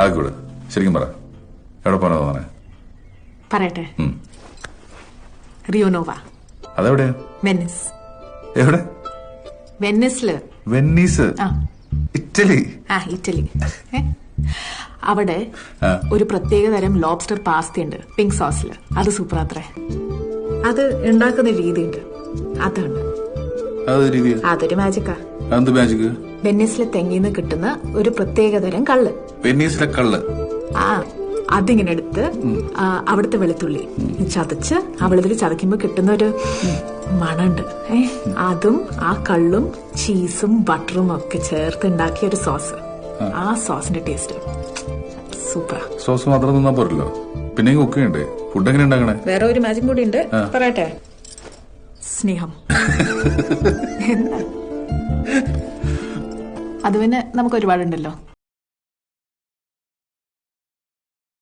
ആയിക്കോട്. ശരിക്കും പറ, എവിടെ പോകാനാ തോന്നണേ? പറയട്ടെ. റിയോനോവ. അതെവിടെയാ? വെനിസ്. എവിടെ? വെനിസില്. വെനീസ്? ഇറ്റലി? ഇറ്റലി. അവിടെ ഒരു പ്രത്യേക തരം ലോബ്സ്റ്റർ പാസ്ത ഉണ്ട്, പിങ്ക് സോസില്. അത് സൂപ്പർ അത്രേ. അത് ഉണ്ടാക്കുന്ന രീതിയുണ്ട്, അതാണ്. അതൊരു മാജിക്കാ. വെനീസിലെ തെങ്ങിന്ന് കിട്ടുന്ന ഒരു പ്രത്യേക തരം കള്ള്. വെനീസിലെ കള്ള്? അതിങ്ങനെ എടുത്ത് അവിടുത്തെ വെളുത്തുള്ളി ചതച്ച് അവളിതിൽ ചതയ്ക്കുമ്പോ കിട്ടുന്ന ഒരു മണുണ്ട്. അതും ആ കള്ളും ചീസും ബട്ടറും ഒക്കെ ചേർത്ത് ഉണ്ടാക്കിയ ഒരു സോസ്. ആ സോസിന്റെ ടേസ്റ്റ് സൂപ്പറാ. സോസ് മാത്രം തിന്നാ പോരല്ലോ, പിന്നെ കുക്കിംഗ് ഉണ്ട്. ഫുഡ് എങ്ങനെ ഉണ്ടാക്കണേ? വേറെ ഒരു മാജിക് കൂടി ഉണ്ട്, പറയട്ടെ. സ്നേഹം. അത് പിന്നെ നമുക്ക് ഒരുപാടുണ്ടല്ലോ.